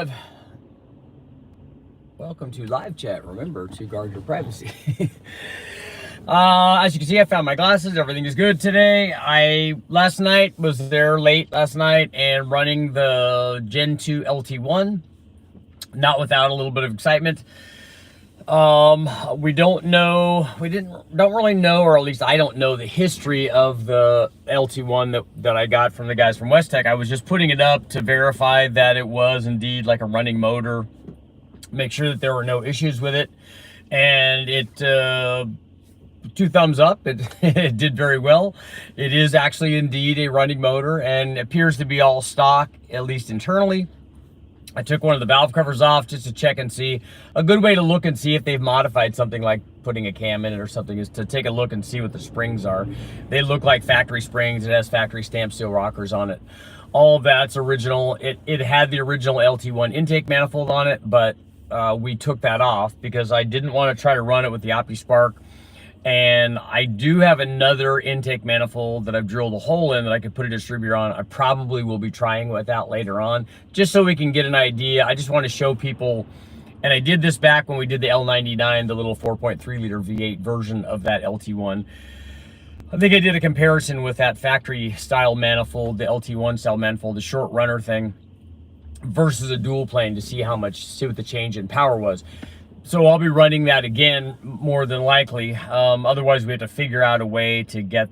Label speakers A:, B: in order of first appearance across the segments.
A: live. Welcome to live chat. Remember to guard your privacy. As you can see, I found my glasses. Everything is good today. Last night was there late last night and running the Gen 2 LT1. Not without a little bit of excitement. We don't really know, or at least I don't know the history of the LT1 that I got from the guys from West Tech. I was just putting it up to verify that it was indeed like a running motor, make sure that there were no issues with it, and it 2 thumbs up. It did very well. It is actually indeed a running motor and appears to be all stock, at least internally. I took one of the valve covers off just to check and see. A good way to look and see if they've modified something like putting a cam in it or something is to take a look and see what the springs are. They look like factory springs. It has factory stamped steel rockers on it. All of that's original. It had the original LT1 intake manifold on it, but we took that off because I didn't want to try to run it with the OptiSpark. And I do have another intake manifold that I've drilled a hole in that I could put a distributor on. I probably will be trying with that later on, just so we can get an idea. I just want to show people, and I did this back when we did the L99, the little 4.3 liter V8 version of that LT1. I think I did a comparison with that factory style manifold, the LT1 style manifold, the short runner thing, versus a dual plane to see what the change in power was. So I'll be running that again, more than likely. Otherwise, we have to figure out a way to get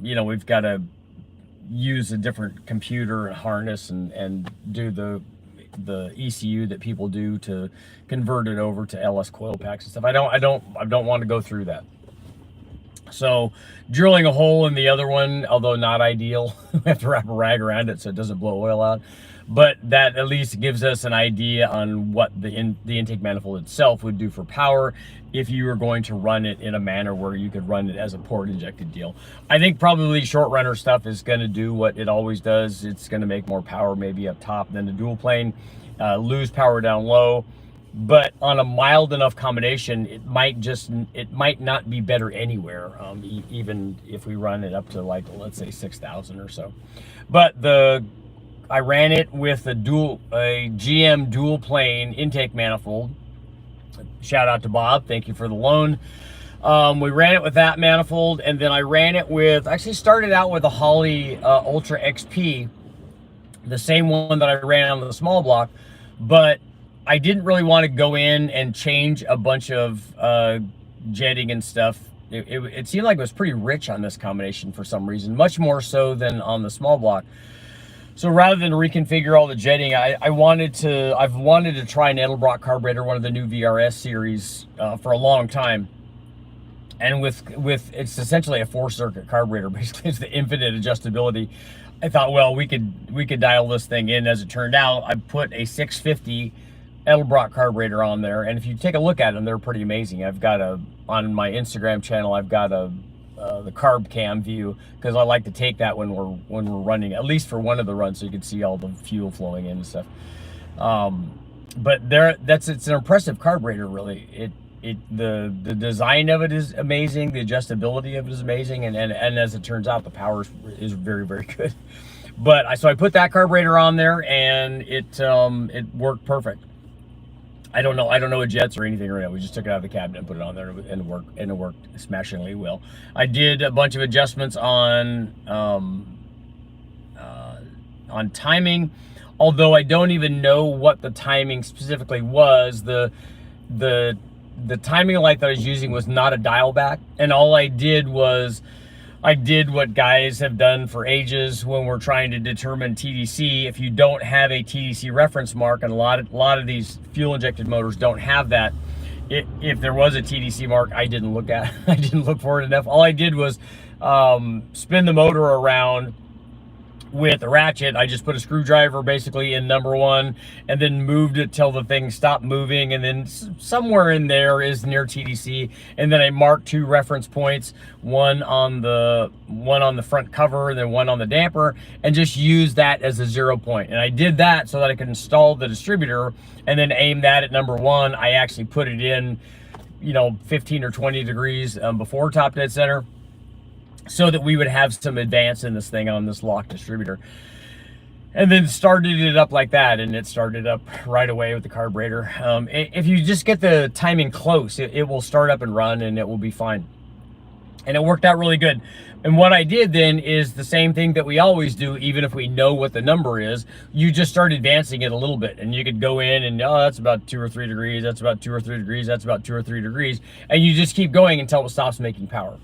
A: we've got to use a different computer and harness and do the ECU that people do to convert it over to LS coil packs and stuff. I don't want to go through that. So drilling a hole in the other one, although not ideal, we have to wrap a rag around it so it doesn't blow oil out. But that at least gives us an idea on what the intake manifold itself would do for power if you were going to run it in a manner where you could run it as a port injected deal. I think probably short runner stuff is going to do what it always does. It's going to make more power maybe up top than the dual plane, lose power down low. But on a mild enough combination, it might not be better anywhere, even if we run it up to, like, let's say 6,000 or so. But I ran it with a GM dual plane intake manifold. Shout out to Bob, thank you for the loan. We ran it with that manifold, and then I ran it with, actually started out with a Holley Ultra XP, the same one that I ran on the small block, but I didn't really want to go in and change a bunch of jetting and stuff. It seemed like it was pretty rich on this combination for some reason, much more so than on the small block. So rather than reconfigure all the jetting, I've wanted to try an Edelbrock carburetor, one of the new VRS series, for a long time. And with it's essentially a 4-circuit carburetor. Basically, it's the infinite adjustability. I thought, well, we could dial this thing in. As it turned out, I put a 650 Edelbrock carburetor on there, and if you take a look at them, they're pretty amazing. I've got on my Instagram channel, I've got the carb cam view, because I like to take that when we're running, at least for one of the runs, so you can see all the fuel flowing in and stuff. But it's an impressive carburetor, really. The design of it is amazing, the adjustability of it is amazing, and as it turns out, the power is very, very good. But so I put that carburetor on there, and it worked perfect. I don't know jets or anything right now. We just took it out of the cabinet and put it on there, and it worked smashingly well. I did a bunch of adjustments on timing, although I don't even know what the timing specifically was. The timing light that I was using was not a dial back, and all I did was I did what guys have done for ages when we're trying to determine TDC. If you don't have a TDC reference mark, and a lot of these fuel injected motors don't have that. If there was a TDC mark, I didn't look for it enough. All I did was spin the motor around with a ratchet. I just put a screwdriver basically in number 1 and then moved it till the thing stopped moving, and then somewhere in there is near TDC, and then I marked 2 reference points, one on the front cover and then one on the damper, and just use that as a 0 point. And I did that so that I could install the distributor and then aim that at number 1. I actually put it in 15 or 20 degrees before top dead center, so that we would have some advance in this thing on this lock distributor. And then started it up like that, and it started up right away with the carburetor. If you just get the timing close, it will start up and run, and it will be fine. And it worked out really good. And what I did then is the same thing that we always do, even if we know what the number is. You just start advancing it a little bit, and you could go in and, oh, that's about 2 or 3 degrees, that's about 2 or 3 degrees, that's about 2 or 3 degrees, and you just keep going until it stops making power.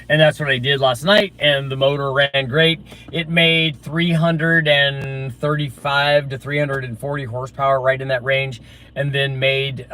A: And that's what I did last night, and the motor ran great. It made 335 to 340 horsepower, right in that range, and then made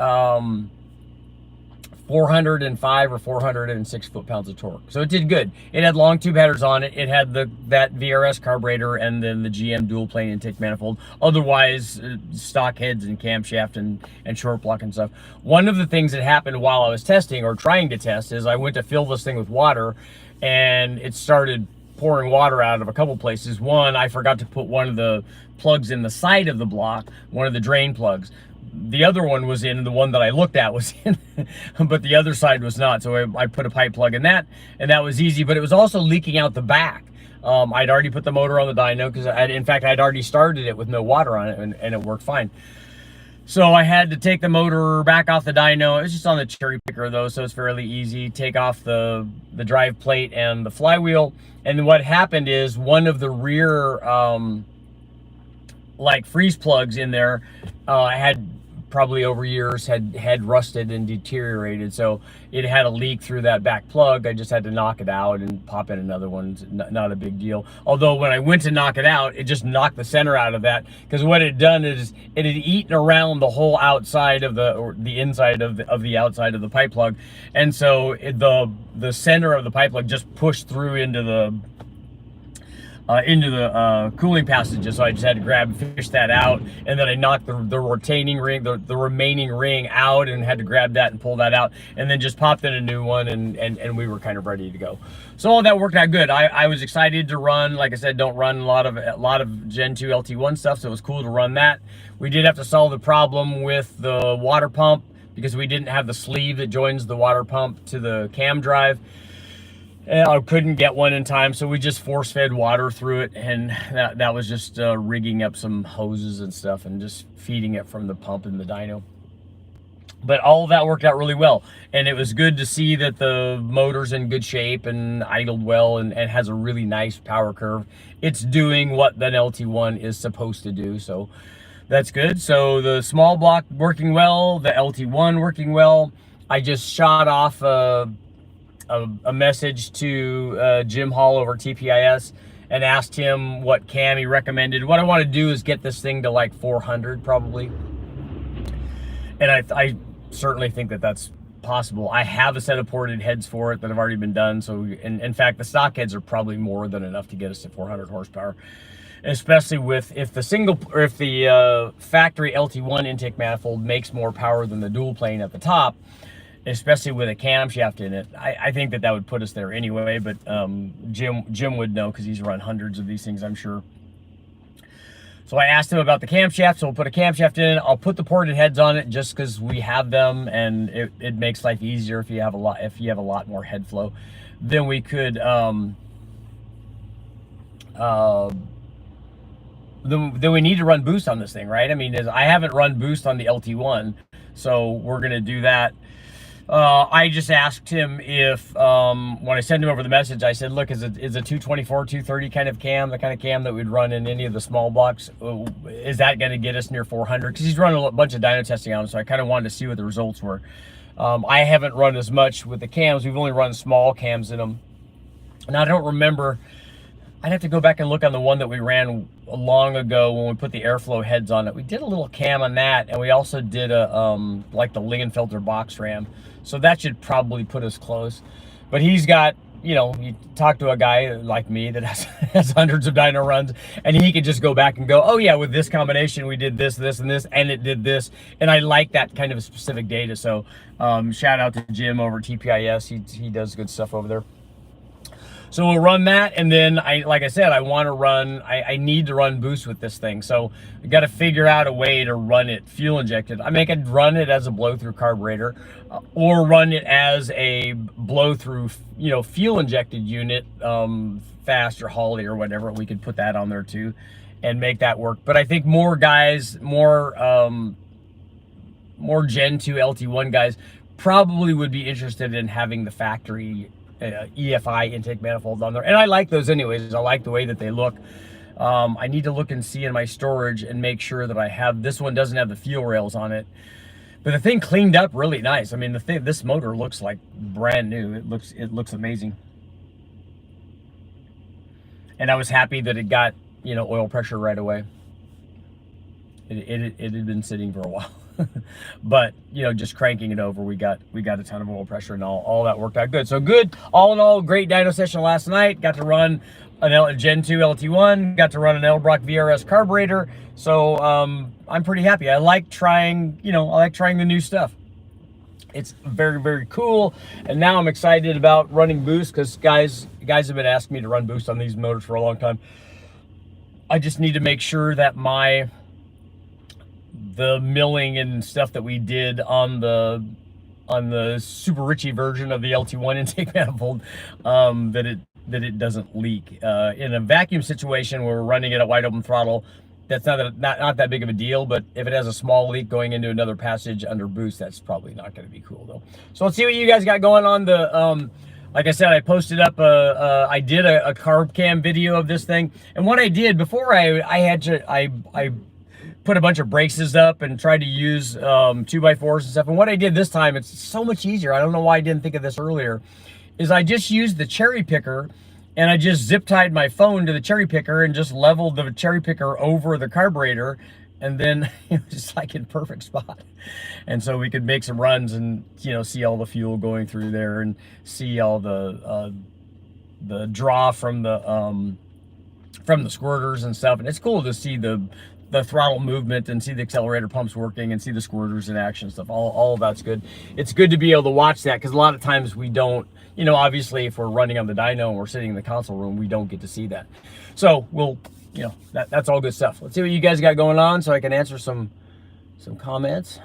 A: 405 or 406 foot-pounds of torque. So it did good. It had long tube headers on it. It had that VRS carburetor and then the GM dual plane intake manifold. Otherwise, stock heads and camshaft and short block and stuff. One of the things that happened while I was testing or trying to test is I went to fill this thing with water, and it started pouring water out of a couple places. One, I forgot to put one of the plugs in the side of the block, one of the drain plugs. The other one was in, the one that I looked at was in, but the other side was not. So I put a pipe plug in that, and that was easy, but it was also leaking out the back. I'd already put the motor on the dyno because in fact, I'd already started it with no water on it, and it worked fine. So I had to take the motor back off the dyno. It was just on the cherry picker though, so it's fairly easy. Take off the drive plate and the flywheel. And what happened is one of the rear like freeze plugs in there had probably over years had rusted and deteriorated, so it had a leak through that back plug. I just had to knock it out and pop in another one. Not a big deal, although when I went to knock it out, it just knocked the center out of that, because what it had done is it had eaten around the whole outside of the inside of the outside of the pipe plug, and so the center of the pipe plug just pushed through into the cooling passages. So I just had to fish that out, and then I knocked the retaining ring, the remaining ring out, and had to grab that and pull that out, and then just popped in a new one, and we were kind of ready to go. So all that worked out good. I was excited to run. Like I said, don't run a lot of Gen 2 LT1 stuff, so it was cool to run that. We did have to solve the problem with the water pump because we didn't have the sleeve that joins the water pump to the cam drive. And I couldn't get one in time, so we just force-fed water through it, and that was just rigging up some hoses and stuff and just feeding it from the pump in the dyno. But all of that worked out really well, and it was good to see that the motor's in good shape and idled well and has a really nice power curve. It's doing what the LT1 is supposed to do, so that's good. So the small block working well, the LT1 working well. I just shot off a message to Jim Hall over TPIS and asked him what cam he recommended. What I want to do is get this thing to like 400 probably, and I certainly think that that's possible. I have a set of ported heads for it that have already been done, so in fact the stock heads are probably more than enough to get us to 400 horsepower, especially if the factory LT1 intake manifold makes more power than the dual plane at the top, especially with a camshaft in it. I think that would put us there anyway, but Jim would know because he's run hundreds of these things, I'm sure. So I asked him about the camshaft, so we'll put a camshaft in. I'll put the ported heads on it just because we have them, and it makes life easier if you have a lot more head flow. Then we could then we need to run boost on this thing, right? I mean, I haven't run boost on the LT1, so we're gonna do that. I just asked him if, when I sent him over the message, I said, look, is a 224, 230 kind of cam, the kind of cam that we'd run in any of the small blocks, is that going to get us near 400? Because he's running a bunch of dyno testing on them, so I kind of wanted to see what the results were. I haven't run as much with the cams. We've only run small cams in them. And I don't remember, I'd have to go back and look on the one that we ran long ago when we put the airflow heads on it. We did a little cam on that, and we also did like the Lingenfelter box ram. So that should probably put us close. But he's got, you know, you talk to a guy like me that has hundreds of dyno runs, and he could just go back and go, oh yeah, with this combination, we did this, this, and this, and it did this. And I like that kind of specific data. So shout out to Jim over TPIS. He does good stuff over there. So we'll run that, and then like I said, I need to run boost with this thing. So we got to figure out a way to run it fuel injected. I mean, I could run it as a blow through carburetor, or run it as a blow through, you know, fuel injected unit, fast or Holly or whatever. We could put that on there too and make that work. But I think more guys, more Gen 2 LT1 guys probably would be interested in having the factory EFI intake manifold on there. And I like those anyways. I like the way that they look. I need to look and see in my storage and make sure that I have, this one doesn't have the fuel rails on it. But the thing cleaned up really nice. I mean, this motor looks like brand new. It looks amazing. And I was happy that it got, you know, oil pressure right away. It had been sitting for a while. But, you know, just cranking it over, we got a ton of oil pressure, and all that worked out good. So good, all in all, great dyno session last night. Got to run a Gen 2 LT1, got to run an Edelbrock VRS carburetor. So I'm pretty happy. I like trying, you know, the new stuff. It's very, very cool. And now I'm excited about running boost, because guys have been asking me to run boost on these motors for a long time. I just need to make sure that the milling and stuff that we did on the Super Richie version of the LT1 intake manifold, that it doesn't leak. In a vacuum situation where we're running it at wide open throttle, that's not that big of a deal. But if it has a small leak going into another passage under boost, that's probably not going to be cool though. So let's see what you guys got going on. Like I said, I posted up I did a carb cam video of this thing, and what I did before I put a bunch of braces up and tried to use 2x4s and stuff. And what I did this time, it's so much easier. I don't know why I didn't think of this earlier, is I just used the cherry picker, and I just zip tied my phone to the cherry picker and just leveled the cherry picker over the carburetor, and then it was just like in perfect spot. And so we could make some runs and, you know, see all the fuel going through there and see all the draw from the squirters and stuff. And it's cool to see the throttle movement and see the accelerator pumps working and see the squirters in action stuff. All of that's good. It's good to be able to watch that, because a lot of times we don't, you know, obviously if we're running on the dyno and we're sitting in the console room, we don't get to see that. So we'll, you know, that's all good stuff. Let's see what you guys got going on so I can answer some comments.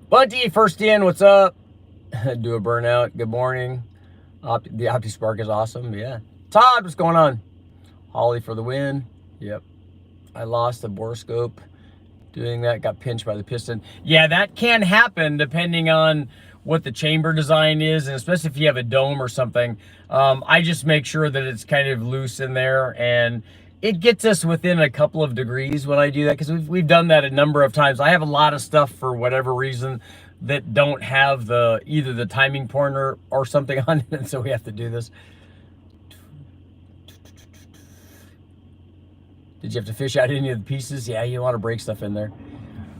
A: Bunty, first in, what's up? Do a burnout, good morning. The OptiSpark is awesome, yeah. Todd, what's going on? Holly for the win. Yep. I lost the borescope doing that, got pinched by the piston. Yeah, that can happen depending on what the chamber design is, and especially if you have a dome or something. I just make sure that it's kind of loose in there, and it gets us within a couple of degrees when I do that, because we've done that a number of times. I have a lot of stuff for whatever reason that don't have either the timing pointer or something on it, and so we have to do this. Did you have to fish out any of the pieces? Yeah, you want to break stuff in there.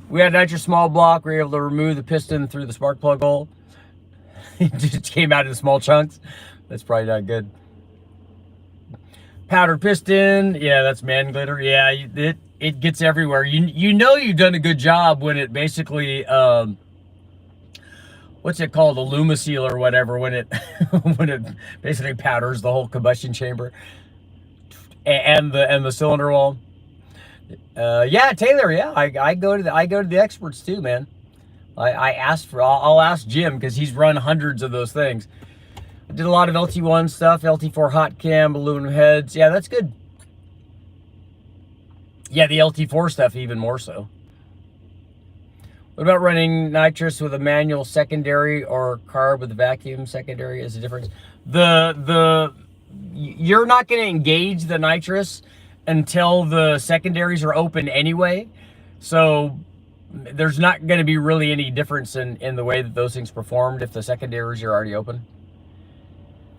A: We had nitrous small block. We were able to remove the piston through the spark plug hole. It just came out in small chunks. That's probably not good. Powdered piston. Yeah, that's man glitter. Yeah, it gets everywhere. You know you've done a good job when it basically, what's it called? The Lumaseal or whatever, when it when it basically powders the whole combustion chamber. And the cylinder wall. Yeah, Taylor. Yeah, I go to the experts too, man. I'll ask Jim, because he's run hundreds of those things. I did a lot of LT1 stuff, LT4 hot cam, aluminum heads. Yeah, that's good. Yeah, the LT4 stuff even more so. What about running nitrous with a manual secondary or carb with a vacuum secondary? Is the difference? You're not going to engage the nitrous until the secondaries are open anyway. So there's not going to be really any difference in the way that those things performed if the secondaries are already open.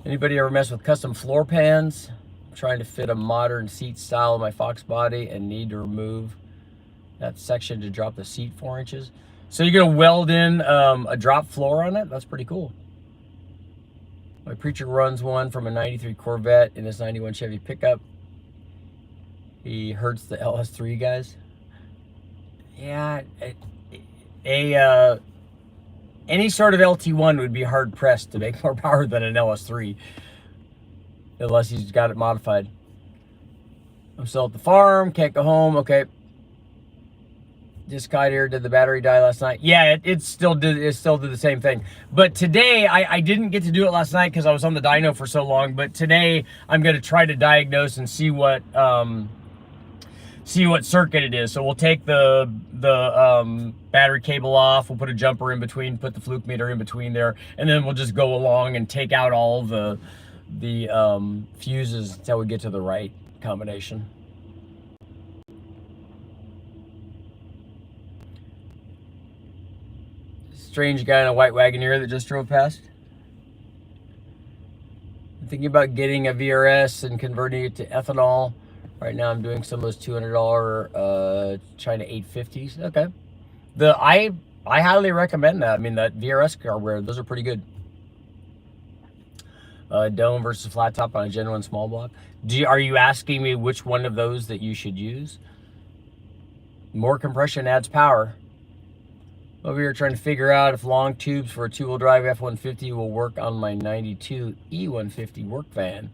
A: Anybody ever mess with custom floor pans? I'm trying to fit a modern seat style in my Fox body and need to remove that section to drop the seat 4 inches. So you're going to weld in a drop floor on it? That's pretty cool. My preacher runs one from a 93 Corvette in his 91 Chevy pickup. He hurts the LS3 guys. Yeah, any sort of LT1 would be hard pressed to make more power than an LS3, unless he's got it modified. I'm still at the farm, can't go home. Okay. Just got here. Did the battery die last night? Yeah, it still did the same thing. But today, I didn't get to do it last night because I was on the dyno for so long. But today, I'm going to try to diagnose and see what circuit it is. So we'll take the battery cable off. We'll put a jumper in between, put the fluke meter in between there, and then we'll just go along and take out all the fuses until we get to the right combination. Strange guy in a white Wagoneer that just drove past. I'm thinking about getting a VRS and converting it to ethanol. Right now I'm doing some of those $200 China 850s. Okay. I highly recommend that. I mean, that VRS carburetor, those are pretty good. Dome versus flat top on a Gen 1 small block. Are you asking me which one of those that you should use? More compression adds power. Over here trying to figure out if long tubes for a two-wheel drive F-150 will work on my 92 E-150 work van.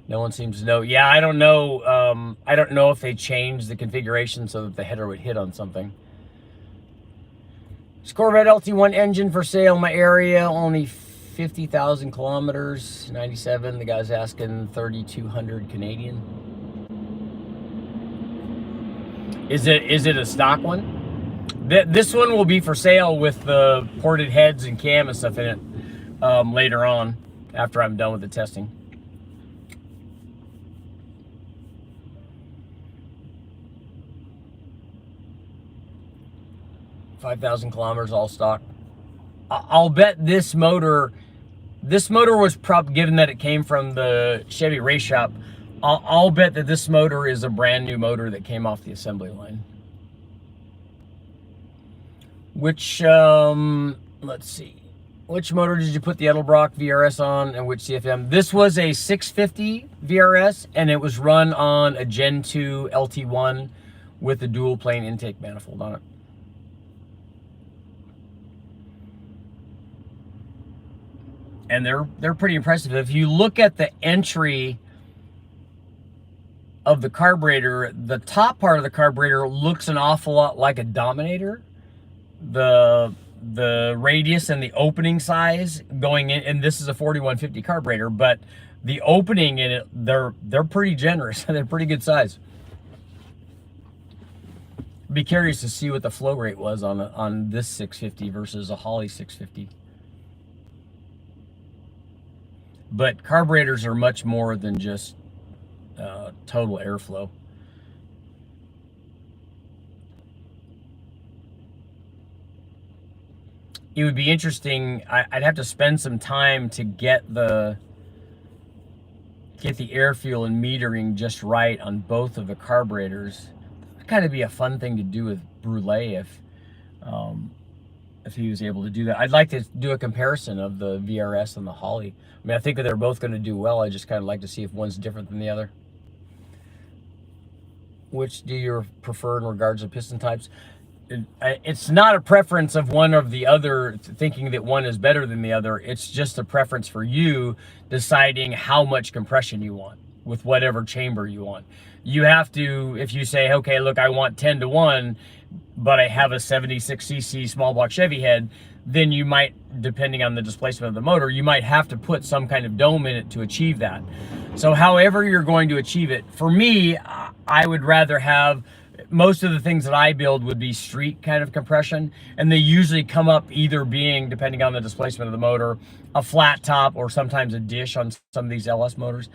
A: No one seems to know. Yeah, I don't know. I don't know if they changed the configuration so that the header would hit on something. Corvette LT1 engine for sale in my area. Only 50,000 kilometers. 97. The guy's asking 3,200 Canadian. Is it a stock one? This one will be for sale with the ported heads and cam and stuff in it later on, after I'm done with the testing. $5,000 kilometers, all stock. I'll bet this motor was given that it came from the Chevy race shop. I'll bet that this motor is a brand new motor that came off the assembly line. Which, let's see. Which motor did you put the Edelbrock VRS on and which CFM? This was a 650 VRS and it was run on a Gen 2 LT1 with a dual plane intake manifold on it. And they're pretty impressive. If you look at the entry of the carburetor, the top part of the carburetor looks an awful lot like a Dominator. The radius and the opening size going in, and this is a 4150 carburetor, but the opening in it, they're pretty generous. They're pretty good size. Be curious to see what the flow rate was on this 650 versus a Holley 650. But carburetors are much more than just total airflow. It would be interesting. I'd have to spend some time to get the air fuel and metering just right on both of the carburetors. It'd kind of be a fun thing to do with Brulé if he was able to do that. I'd like to do a comparison of the VRS and the Holley. I mean, I think that they're both going to do well. I just kind of like to see if one's different than the other. Which do you prefer in regards to piston types? It's not a preference of one or the other, thinking that one is better than the other. It's just a preference for you deciding how much compression you want with whatever chamber you want. You have to, if you say, okay, look, I want 10-to-1, but I have a 76cc small block Chevy head, then you might, depending on the displacement of the motor, you might have to put some kind of dome in it to achieve that. So however you're going to achieve it, for me, I would rather have, most of the things that I build would be street kind of compression, and they usually come up either being, depending on the displacement of the motor, a flat top or sometimes a dish on some of these LS motors.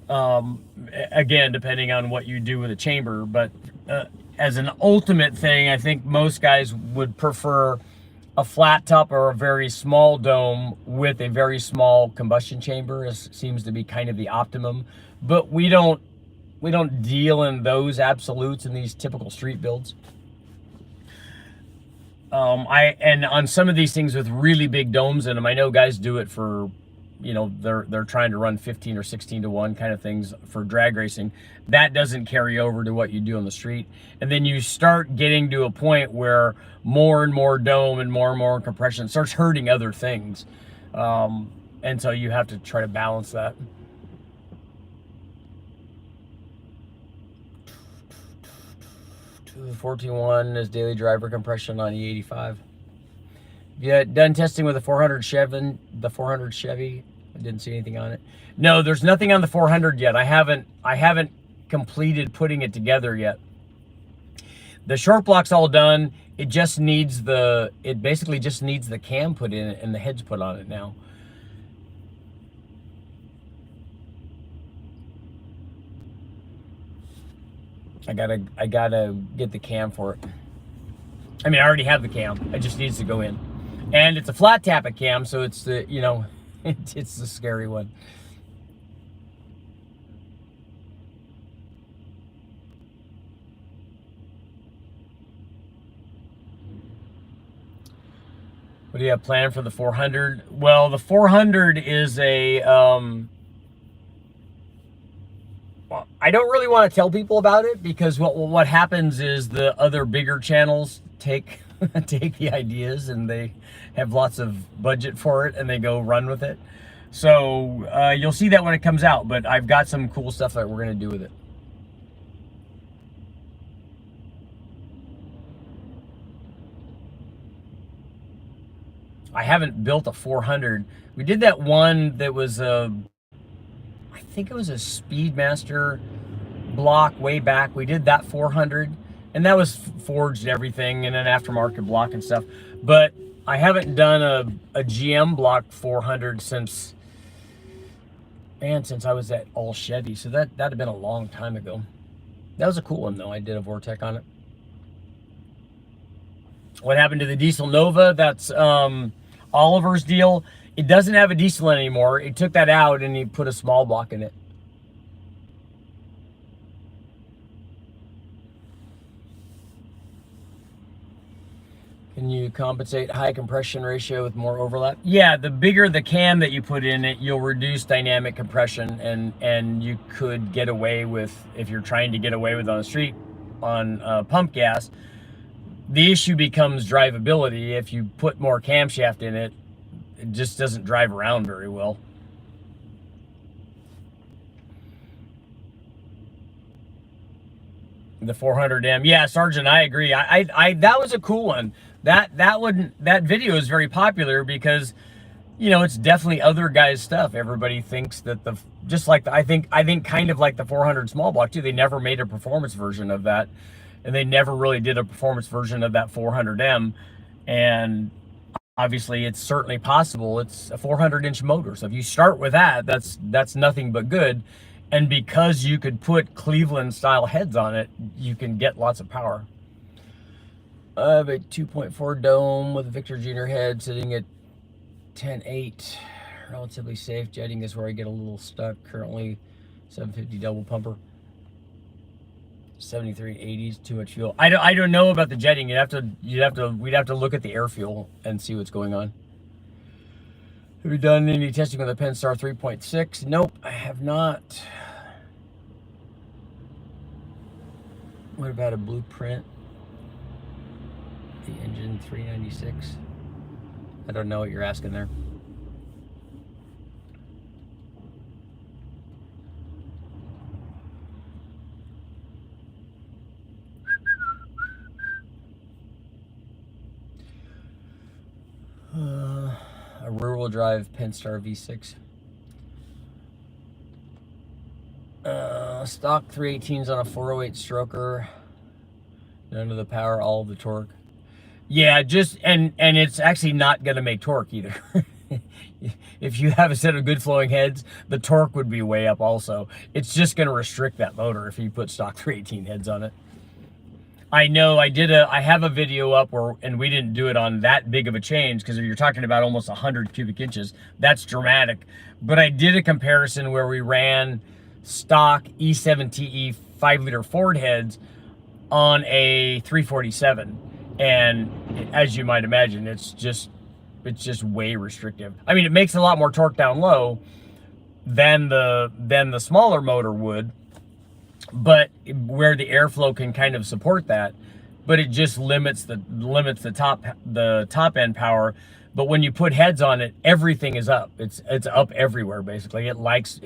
A: Again, depending on what you do with a chamber, but as an ultimate thing, I think most guys would prefer a flat top or a very small dome with a very small combustion chamber. Seems to be kind of the optimum, but we don't deal in those absolutes in these typical street builds. And on some of these things with really big domes in them, I know guys do it for you know, they're trying to run 15 or 16 to 1 kind of things for drag racing. That doesn't carry over to what you do on the street. And then you start getting to a point where more and more dome and more compression starts hurting other things. And so you have to try to balance that. The 14.1 is daily driver compression on E85. Yeah, done testing with the 400 Chevy. The 400 Chevy. I didn't see anything on it. No, there's nothing on the 400 yet. I haven't completed putting it together yet. The short block's all done. It just needs it basically just needs the cam put in it and the heads put on it now. I gotta get the cam for it. I mean, I already have the cam. It just needs to go in. And it's a flat tappet cam, so it's the, you know, it's the scary one. What do you have planned for the 400? Well, the 400 is a, I don't really want to tell people about it because what happens is the other bigger channels take the ideas and they have lots of budget for it and they go run with it. So you'll see that when it comes out, but I've got some cool stuff that we're going to do with it. I haven't built a 400. We did that one that was I think it was a Speedmaster block way back. We did that 400 and that was forged and everything and an aftermarket block and stuff. But I haven't done a GM block 400 since I was at all Chevy. So that'd have been a long time ago. That was a cool one though. I did a Vortec on it. What happened to the Diesel Nova? That's Oliver's deal. It doesn't have a diesel anymore. He took that out and he put a small block in it. Can you compensate high compression ratio with more overlap? Yeah, the bigger the cam that you put in it, you'll reduce dynamic compression, and you could get away with, if you're trying to get away with on the street on pump gas, the issue becomes drivability. If you put more camshaft in it, it just doesn't drive around very well. The 400M, yeah, Sergeant, I agree. I that was a cool one. That video is very popular because, you know, it's definitely other guys' stuff. Everybody thinks that just like I think kind of like the 400 small block too. They never made a performance version of that, and they never really did a performance version of that 400M. And obviously, it's certainly possible. It's a 400-inch motor, so if you start with that, that's nothing but good. And because you could put Cleveland-style heads on it, you can get lots of power. I have a 2.4 dome with a Victor Jr. head sitting at 10.8. Relatively safe. Jetting is where I get a little stuck. Currently, 750 double pumper. 7380s, too much fuel. I don't know about the jetting. We'd have to look at the air fuel and see what's going on. Have you done any testing with the Pentastar 3.6? Nope, I have not. What about a blueprint? The engine 396. I don't know what you're asking there. A rear-wheel drive Pentastar V6. Stock 318s on a 408 stroker. None of the power, all of the torque. Yeah, just and it's actually not gonna make torque either. If you have a set of good flowing heads, the torque would be way up also. It's just gonna restrict that motor if you put stock 318 heads on it. I know I have a video up and we didn't do it on that big of a change because if you're talking about almost 100 cubic inches, that's dramatic. But I did a comparison where we ran stock E7TE 5-liter Ford heads on a 347. And as you might imagine, it's just way restrictive. I mean, it makes a lot more torque down low than the smaller motor would, but where the airflow can kind of support that, but it just limits the top end power. But when you put heads on it, everything is up. It's up everywhere basically. It likes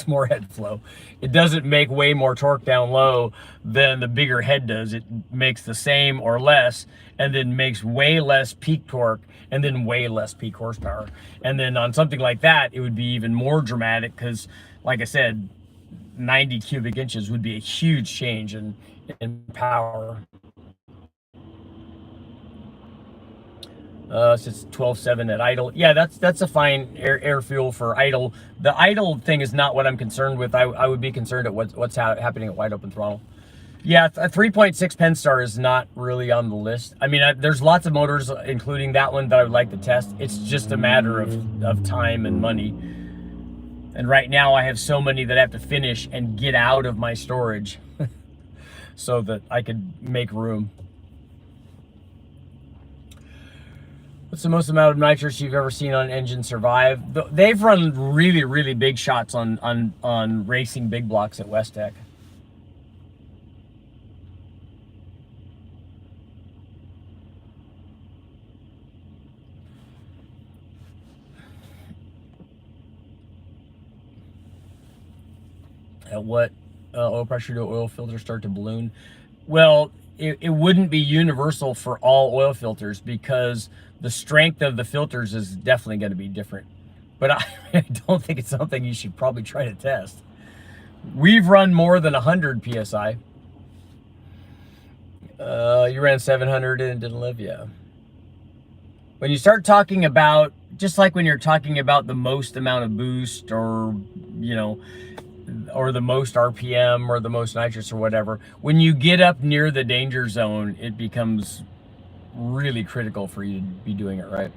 A: more head flow. It doesn't make way more torque down low than the bigger head does. It makes the same or less, and then makes way less peak torque and then way less peak horsepower. And then on something like that, it would be even more dramatic because, like I said, 90 cubic inches would be a huge change in power. So it's 12.7 at idle. Yeah, that's a fine air fuel for idle. The idle thing is not what I'm concerned with. I would be concerned at what's happening at wide open throttle. Yeah, a 3.6 Pentastar is not really on the list. I mean, there's lots of motors, including that one, that I would like to test. It's just a matter of time and money. And right now I have so many that I have to finish and get out of my storage so that I could make room. What's the most amount of nitrous you've ever seen on an engine survive? They've run really, really big shots on racing big blocks at Westech. At what oil pressure do oil filters start to balloon? Well, it wouldn't be universal for all oil filters because the strength of the filters is definitely going to be different. But I don't think it's something you should probably try to test. We've run more than 100 PSI. You ran 700 and didn't live, yeah. When you start talking about, just like when you're talking about the most amount of boost or, you know, or the most RPM or the most nitrous or whatever, when you get up near the danger zone, it becomes really critical for you to be doing it right.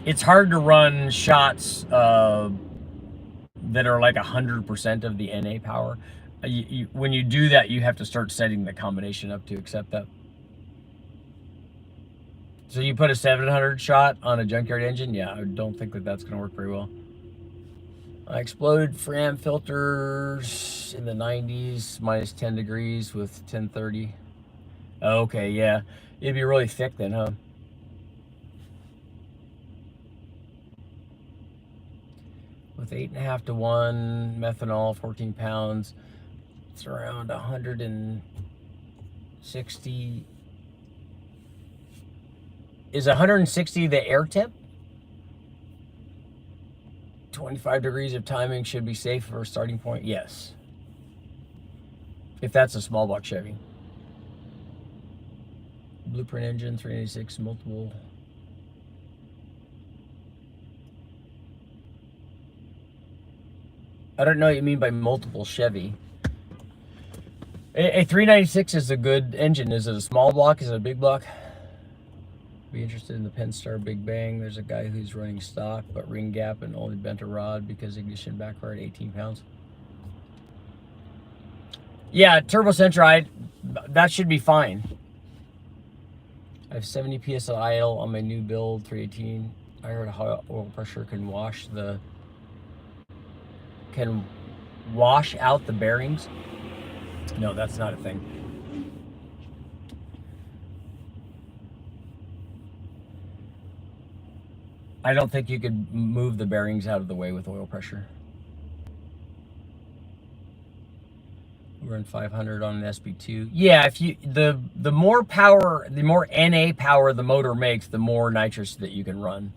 A: It's hard to run shots that are like 100% of the NA power. When you do that, you have to start setting the combination up to accept that. So you put a 700 shot on a junkyard engine? Yeah, I don't think that that's going to work very well. I exploded Fram filters in the 90s, minus 10 degrees with 1030. Okay, yeah. It'd be really thick then, huh? With 8.5 to 1, methanol, 14 pounds. It's around 160. Is 160 the air tip? 25 degrees of timing should be safe for a starting point? Yes. If that's a small block Chevy. Blueprint engine, 386, multiple. I don't know what you mean by multiple Chevy. A 396 is a good engine. Is it a small block? Is it a big block? Be interested in the Pentastar Big Bang. There's a guy who's running stock, but ring gap and only bent a rod because ignition backfired 18 pounds. Yeah, turbo centride, that should be fine. I have 70 PSI idle on my new build 318. I heard high oil pressure can wash out the bearings. No, that's not a thing. I don't think you could move the bearings out of the way with oil pressure. We're in 500 on an SB2. Yeah, if you the more power, the more NA power the motor makes, the more nitrous that you can run.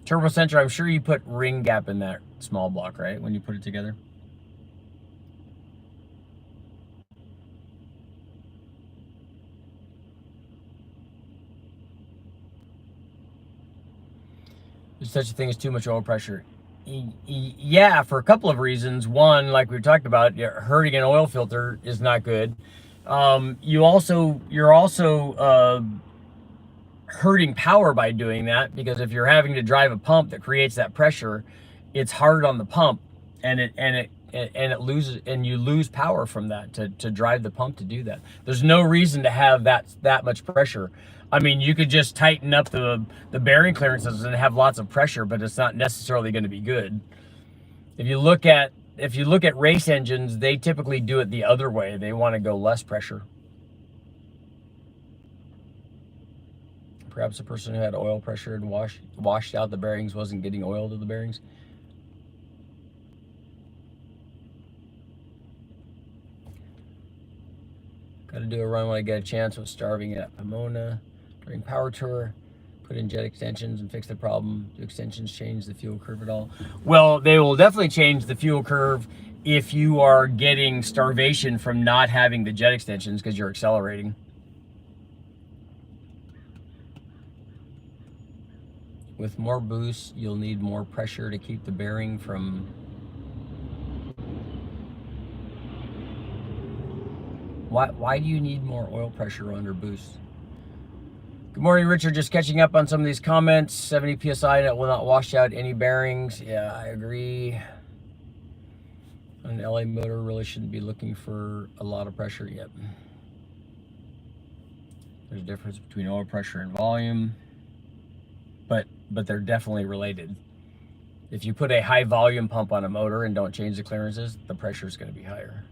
A: Turbo Centra, I'm sure you put ring gap in that small block, right? When you put it together. There's such a thing as too much oil pressure. Yeah, for a couple of reasons. One, like we talked about, hurting an oil filter is not good. You're also hurting power by doing that, because if you're having to drive a pump that creates that pressure, it's hard on the pump it loses, and you lose power from that to drive the pump to do that. There's no reason to have that much pressure. I mean, you could just tighten up the bearing clearances and have lots of pressure, but it's not necessarily going to be good. If you look at race engines, they typically do it the other way. They want to go less pressure. Perhaps the person who had oil pressure and washed out the bearings wasn't getting oil to the bearings. Got to do a run when I get a chance. Was starving at Pomona during power tour. Put in jet extensions and fix the problem. Do extensions change the fuel curve at all? Well, they will definitely change the fuel curve if you are getting starvation from not having the jet extensions because you're accelerating. With more boost, you'll need more pressure to keep the bearing from... Why do you need more oil pressure under boost? Good morning, Richard. Just catching up on some of these comments. 70 PSI, that will not wash out any bearings. Yeah, I agree. An LA motor really shouldn't be looking for a lot of pressure yet. There's a difference between oil pressure and volume, but they're definitely related. If you put a high volume pump on a motor and don't change the clearances, the pressure is going to be higher.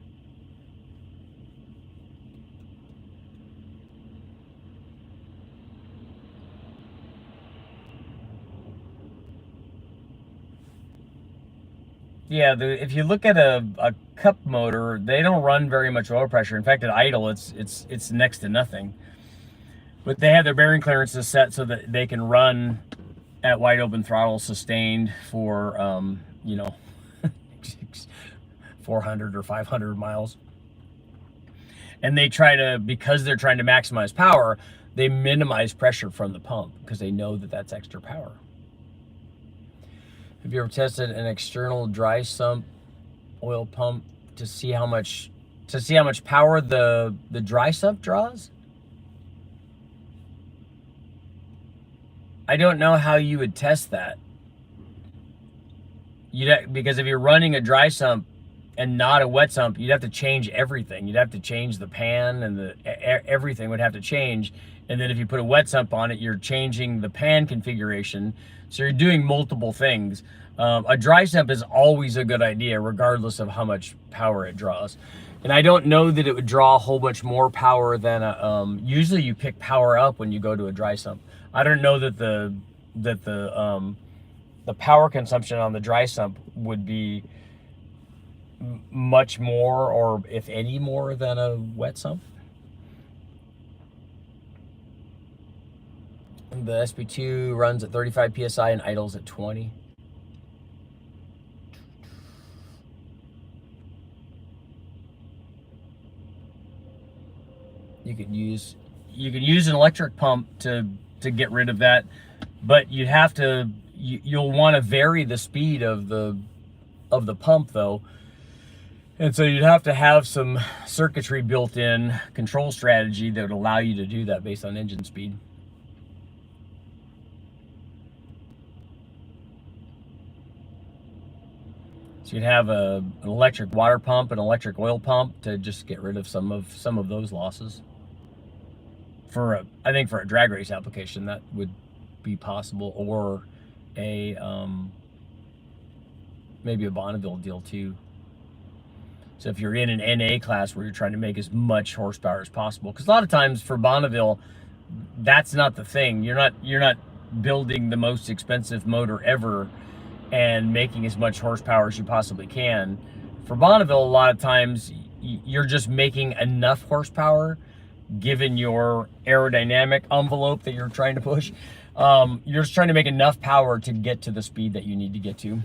A: Yeah, if you look at a cup motor, they don't run very much oil pressure. In fact, at idle, it's next to nothing. But they have their bearing clearances set so that they can run at wide open throttle sustained for, you know, 400 or 500 miles. And they try to, because they're trying to maximize power, they minimize pressure from the pump because they know that that's extra power. Have you ever tested an external dry sump oil pump to see how much power the dry sump draws? I don't know how you would test that. Because if you're running a dry sump and not a wet sump, you'd have to change everything. You'd have to change the pan, and everything would have to change. And then if you put a wet sump on it, you're changing the pan configuration. So you're doing multiple things. A dry sump is always a good idea, regardless of how much power it draws. And I don't know that it would draw a whole bunch more power than a, usually you pick power up when you go to a dry sump. I don't know that the power consumption on the dry sump would be much more, or if any more, than a wet sump. The SP2 runs at 35 PSI and idles at 20. You could use an electric pump to get rid of that, but you'll want to vary the speed of the pump though. And so you'd have to have some circuitry built in, control strategy that would allow you to do that based on engine speed. So you'd have an electric water pump, an electric oil pump to just get rid of some of those losses. I think for a drag race application that would be possible, or a maybe a Bonneville deal too. So if you're in an NA class where you're trying to make as much horsepower as possible, because a lot of times for Bonneville, that's not the thing. You're not building the most expensive motor ever and making as much horsepower as you possibly can. For Bonneville, a lot of times you're just making enough horsepower given your aerodynamic envelope that you're trying to push. You're just trying to make enough power to get to the speed that you need to get to.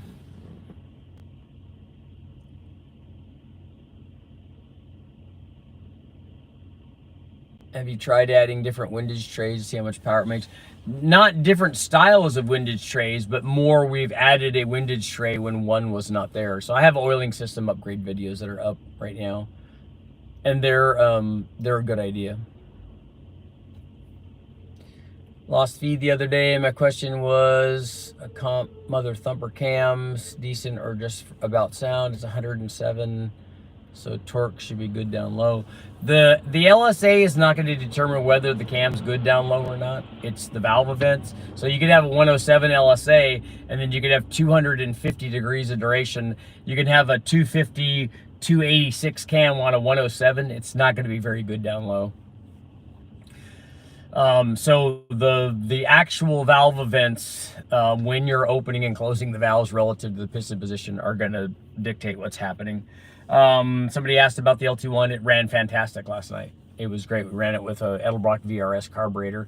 A: Have you tried adding different windage trays to see how much power it makes? Not different styles of windage trays, but more we've added a windage tray when one was not there. So I have oiling system upgrade videos that are up right now, and they're a good idea. Lost feed the other day. My question was a comp mother thumper cams, decent or just about sound. It's 107, so torque should be good down low. The LSA is not going to determine whether the cam's good down low or not. It's the valve events. So you could have a 107 LSA, and then you could have 250 degrees of duration. You can have a 250, 286 cam on a 107. It's not going to be very good down low. So the actual valve events, when you're opening and closing the valves relative to the piston position, are going to dictate what's happening. Somebody asked about the LT1. It ran fantastic last night. It was great. We ran it with a Edelbrock VRS carburetor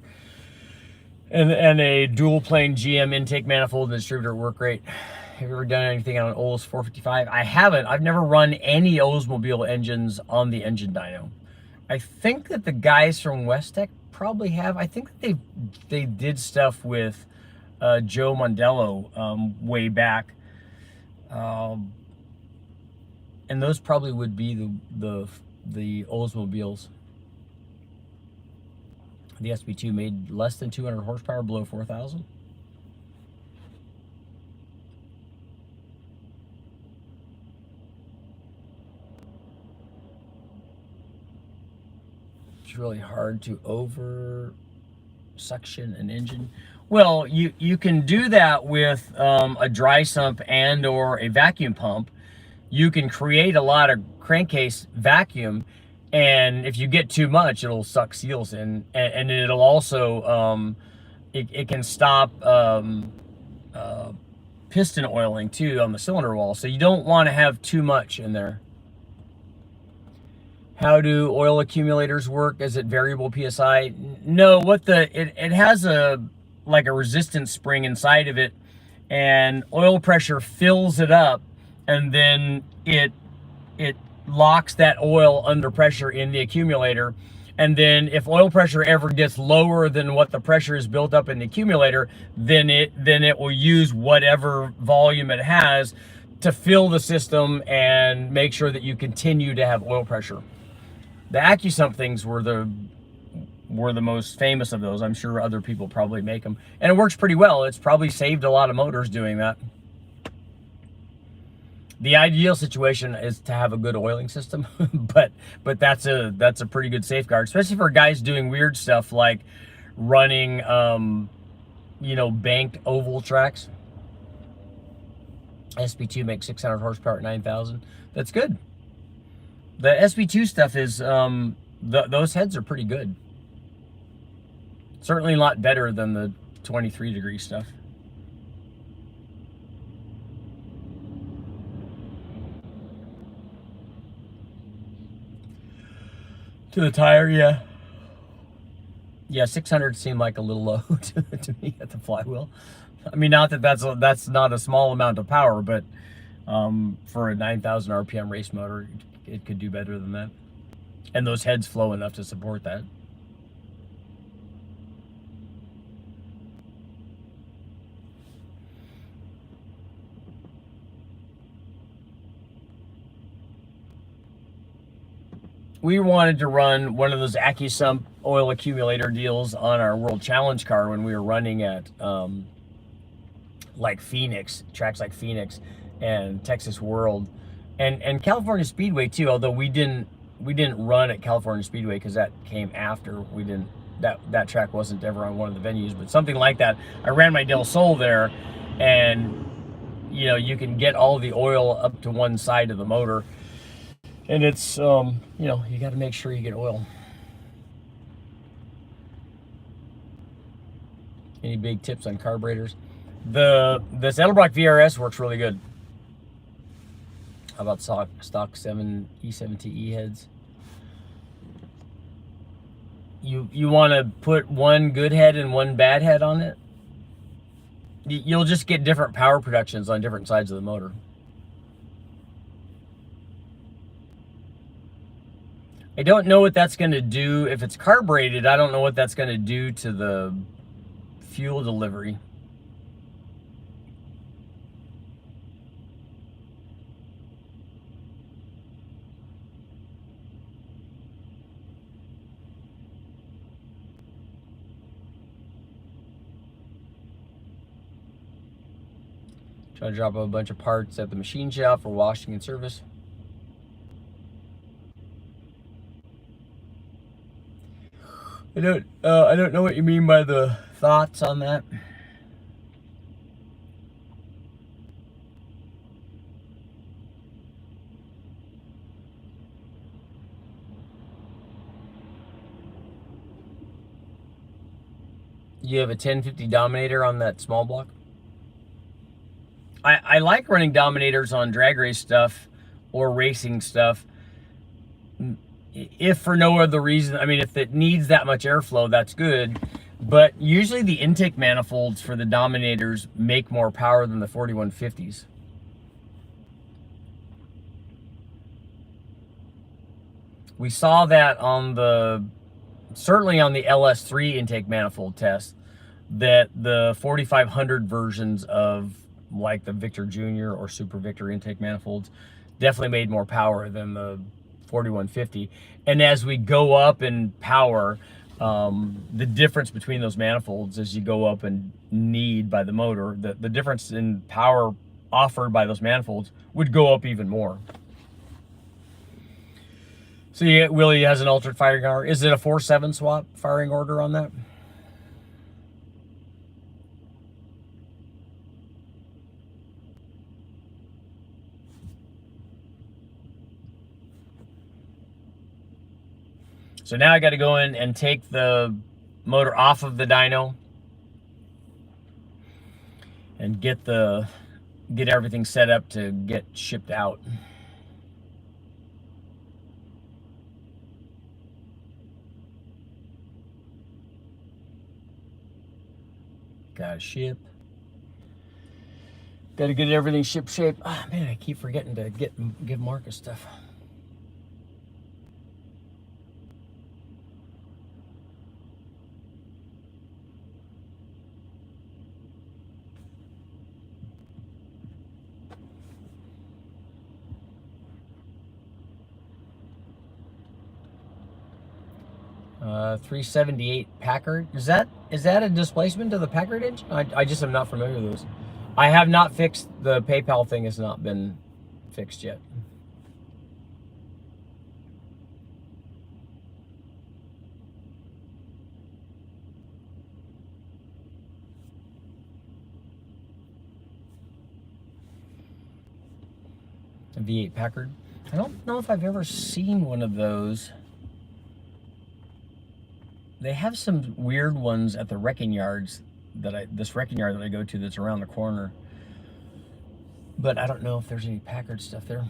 A: and a dual plane GM intake manifold and distributor. Work great. Have you ever done anything on an Olds 455? I haven't. I've never run any Oldsmobile engines on the engine dyno. I think that the guys from Westech probably have. I think that they did stuff with Joe Mondello way back, and those probably would be the Oldsmobiles. The SB2 made less than 200 horsepower, below 4,000. It's really hard to over suction an engine. Well, you can do that with a dry sump and or a vacuum pump. You can create a lot of crankcase vacuum, and if you get too much, it'll suck seals in, and it'll also it can stop piston oiling too on the cylinder wall. So you don't want to have too much in there. How do oil accumulators work? Is it variable PSI? No, it has like a resistance spring inside of it, and oil pressure fills it up, and then it locks that oil under pressure in the accumulator. And then if oil pressure ever gets lower than what the pressure is built up in the accumulator, then it will use whatever volume it has to fill the system and make sure that you continue to have oil pressure. The AccuSump things were the most famous of those. I'm sure other people probably make them, and it works pretty well. It's probably saved a lot of motors doing that. The ideal situation is to have a good oiling system, but that's a pretty good safeguard, especially for guys doing weird stuff like running banked oval tracks. SB2 makes 600 horsepower at 9,000. That's good. The SB2 stuff is, those heads are pretty good. Certainly a lot better than the 23 degree stuff. To the tire, yeah. Yeah, 600 seemed like a little low to me at the flywheel. I mean, not that that's not a small amount of power, but for a 9,000 RPM race motor, it could do better than that. And those heads flow enough to support that. We wanted to run one of those AccuSump oil accumulator deals on our World Challenge car when we were running at like Phoenix, tracks like Phoenix and Texas World, and California Speedway too. Although we didn't run at California Speedway because that came after. We didn't, that track wasn't ever on one of the venues, but something like that. I ran my Del Sol there, and you can get all the oil up to one side of the motor. And it's, you got to make sure you get oil. Any big tips on carburetors? This Edelbrock VRS works really good. How about stock E7TE heads? You want to put one good head and one bad head on it? You'll just get different power productions on different sides of the motor. I don't know what that's going to do. If it's carbureted, I don't know what that's going to do to the fuel delivery. Trying to drop a bunch of parts at the machine shop for washing and service. I don't know what you mean by the thoughts on that. You have a 1050 Dominator on that small block? I like running Dominators on drag race stuff or racing stuff. If for no other reason, I mean, if it needs that much airflow, that's good. But usually the intake manifolds for the Dominators make more power than the 4150s. We saw that on certainly on the LS3 intake manifold test, that the 4500 versions of like the Victor Jr. or Super Victor intake manifolds definitely made more power than the 4150. And as we go up in power, the difference between those manifolds as you go up in need by the motor, the difference in power offered by those manifolds would go up even more. So yeah, Willie has an altered firing order. Is it a 4-7 swap firing order on that? So now I got to go in and take the motor off of the dyno and get everything set up to get shipped out. Gotta ship. Gotta get everything ship shape. Ah, man, I keep forgetting to give Marcus stuff. Uh, 378 Packard. Is that a displacement of the Packard engine? I just am not familiar with those. I have not fixed the PayPal thing. Has not been fixed yet. A V8 Packard. I don't know if I've ever seen one of those. They have some weird ones at the wrecking yards this wrecking yard that I go to that's around the corner. But I don't know if there's any Packard stuff there.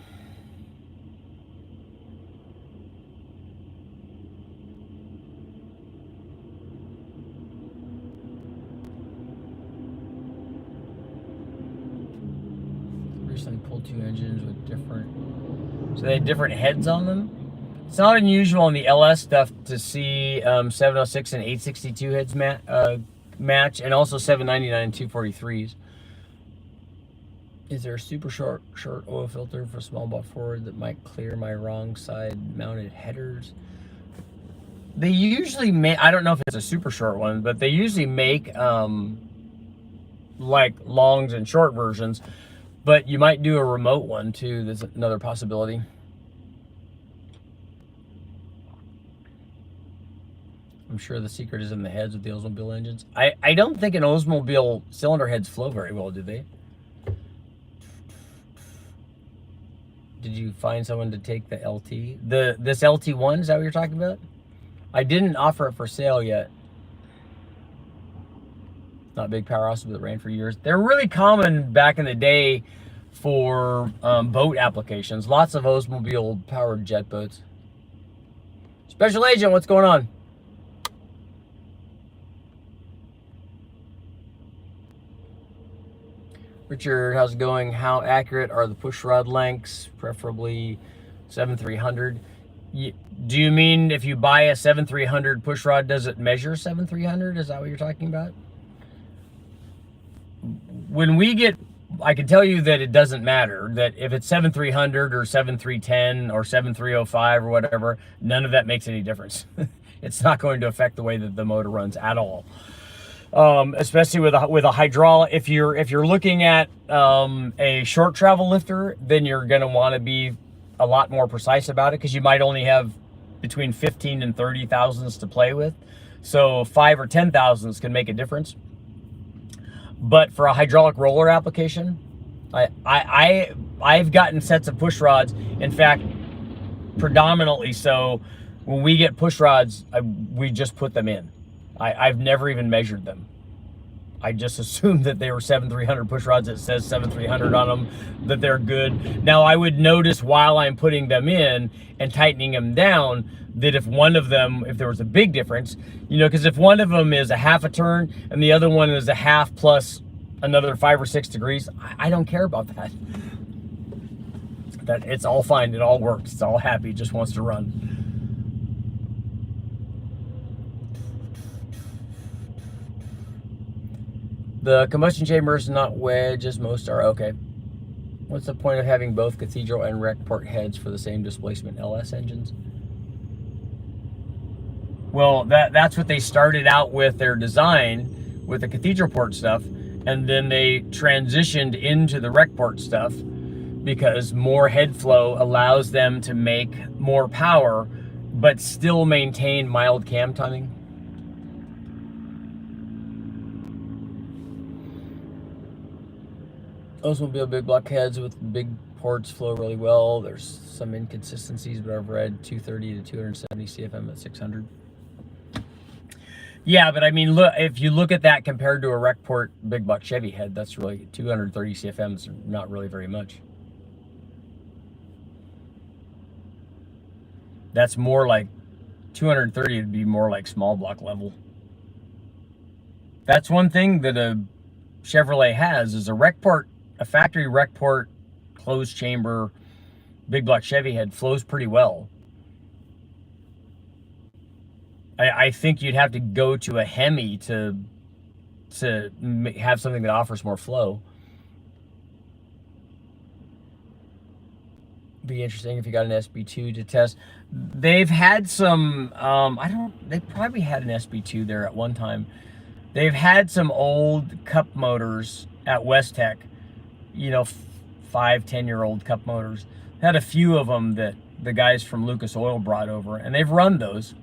A: Recently pulled 2 engines with different, so they had different heads on them. It's not unusual on the LS stuff to see 706 and 862 heads match, and also 799 and 243s. Is there a super short oil filter for small block forward that might clear my wrong side mounted headers? They usually make, I don't know if it's a super short one, but they usually make like longs and short versions, but you might do a remote one too. There's another possibility. I'm sure the secret is in the heads of the Oldsmobile engines. I don't think an Oldsmobile cylinder heads flow very well, do they? Did you find someone to take the LT? This LT1, is that what you're talking about? I didn't offer it for sale yet. Not big power houses, but it ran for years. They're really common back in the day for boat applications. Lots of Oldsmobile powered jet boats. Special Agent, what's going on? Richard, how's it going? How accurate are the push rod lengths, preferably 7300? Do you mean if you buy a 7300 push rod, does it measure 7300? Is that what you're talking about? When we get, I can tell you that it doesn't matter, that if it's 7300 or 7310 or 7305 or whatever, none of that makes any difference. It's not going to affect the way that the motor runs at all. especially with a hydraulic. If you're looking at a short travel lifter, then you're going to want to be a lot more precise about it, because you might only have between 15 and 30 thousandths to play with. So 5 or 10 thousandths can make a difference. But for a hydraulic roller application, I've gotten sets of push rods. In fact, predominantly so, when we get push rods, we just put them in. I've never even measured them. I just assumed that they were 7300 push rods. It says 7300 on them, that they're good. Now I would notice while I'm putting them in and tightening them down, that if one of them, if there was a big difference, you know, because if one of them is a half a turn and the other one is a half plus another 5 or 6 degrees, I don't care about that. That it's all fine, it all works, it's all happy, it just wants to run. The combustion chamber is not wedge as most are. Okay. What's the point of having both cathedral and rec port heads for the same displacement LS engines? Well, that's what they started out with their design, with the cathedral port stuff, and then they transitioned into the rec port stuff because more head flow allows them to make more power but still maintain mild cam timing. Oldsmobile big block heads with big ports flow really well. There's some inconsistencies, but I've read 230 to 270 CFM at 600. Yeah, but I mean, look, if you look at that compared to a rec port big block Chevy head, that's really 230 CFMs, not really very much. That's more like 230 would be more like small block level. That's one thing that a Chevrolet has, is a rec port. A factory rec port closed chamber big block Chevy head flows pretty well. I think you'd have to go to a Hemi to have something that offers more flow. Be interesting if you got an SB2 to test. They've had some, they probably had an SB2 there at one time. They've had some old cup motors at West Tech, you know, 5-10-year-old cup motors. Had a few of them that the guys from Lucas Oil brought over, and they've run those,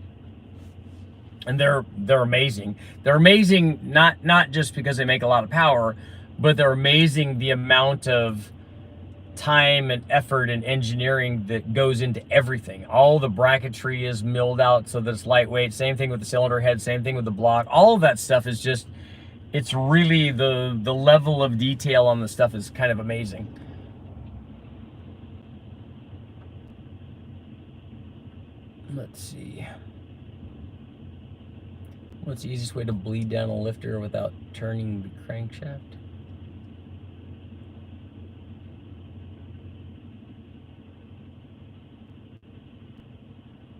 A: and they're amazing. They're amazing not just because they make a lot of power, but they're amazing the amount of time and effort and engineering that goes into everything. All the bracketry is milled out so that it's lightweight. Same thing with the cylinder head, same thing with the block. All of that stuff is just, it's really, the level of detail on the stuff is kind of amazing. Let's see. What's the easiest way to bleed down a lifter without turning the crankshaft?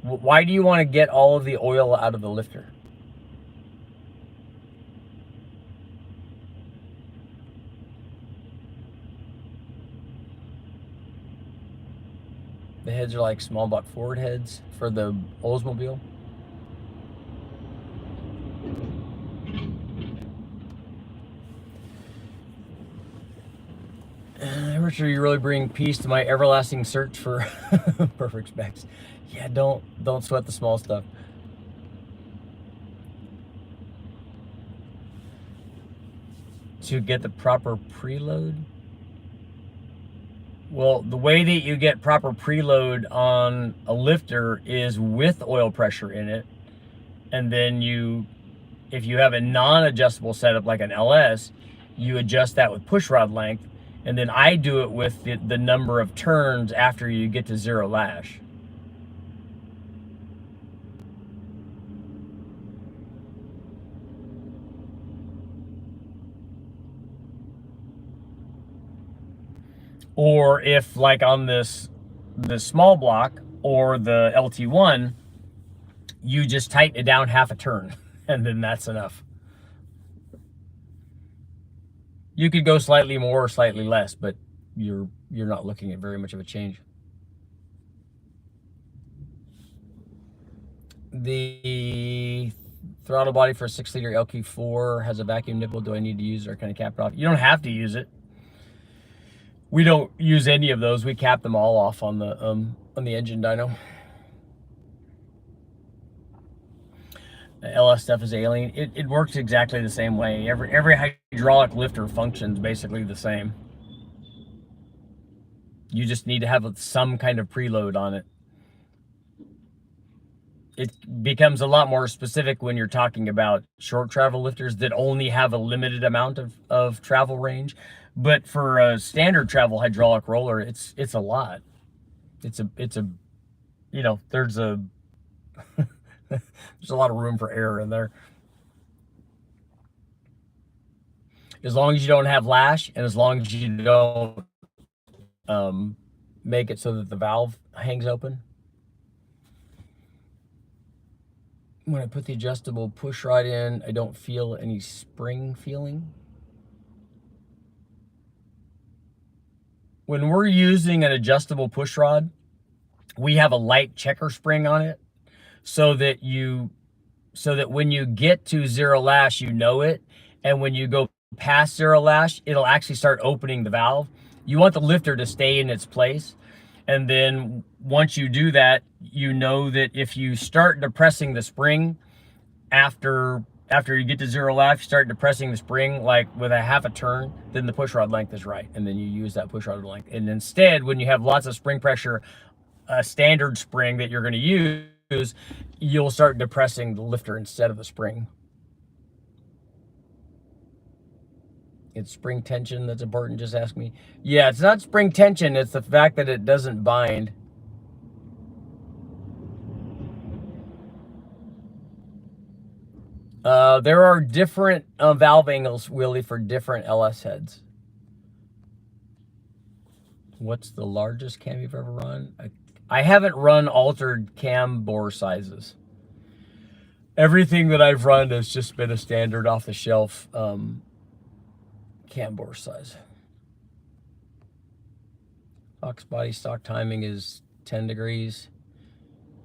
A: Why do you want to get all of the oil out of the lifter? The heads are like small block Ford heads for the Oldsmobile. Richard, you really bring peace to my everlasting search for perfect specs. Yeah, don't sweat the small stuff. To get the proper preload? Well, the way that you get proper preload on a lifter is with oil pressure in it. And then if you have a non-adjustable setup like an LS, you adjust that with push rod length. And then I do it with the number of turns after you get to zero lash. Or if, like on the small block or the LT1, you just tighten it down half a turn, and then that's enough. You could go slightly more or slightly less, but you're not looking at very much of a change. The throttle body for a 6-liter LQ4 has a vacuum nipple. Do I need to use it or can I cap it off? You don't have to use it. We don't use any of those. We cap them all off on the engine dyno. The LS stuff is alien. It works exactly the same way. Every hydraulic lifter functions basically the same. You just need to have some kind of preload on it. It becomes a lot more specific when you're talking about short travel lifters that only have a limited amount of travel range. But for a standard travel hydraulic roller, it's a lot. It's a you know, there's a there's a lot of room for error in there. As long as you don't have lash, and as long as you don't make it so that the valve hangs open. When I put the adjustable push rod in, I don't feel any spring feeling. When we're using an adjustable push rod, we have a light checker spring on it so that when you get to zero lash, you know it. And when you go past zero lash, it'll actually start opening the valve. You want the lifter to stay in its place. And then once you do that, you know that if you start depressing the spring after you get to zero lash, you start depressing the spring like with a half a turn, then the push rod length is right. And then you use that push rod length. And instead, when you have lots of spring pressure, a standard spring that you're going to use, you'll start depressing the lifter instead of the spring. It's spring tension that's important, just ask me. Yeah, it's not spring tension, it's the fact that it doesn't bind. There are different valve angles, Willie, for different LS heads. What's the largest cam you've ever run? I haven't run altered cam bore sizes. Everything that I've run has just been a standard off-the-shelf cam bore size. Fox body stock timing is 10 degrees.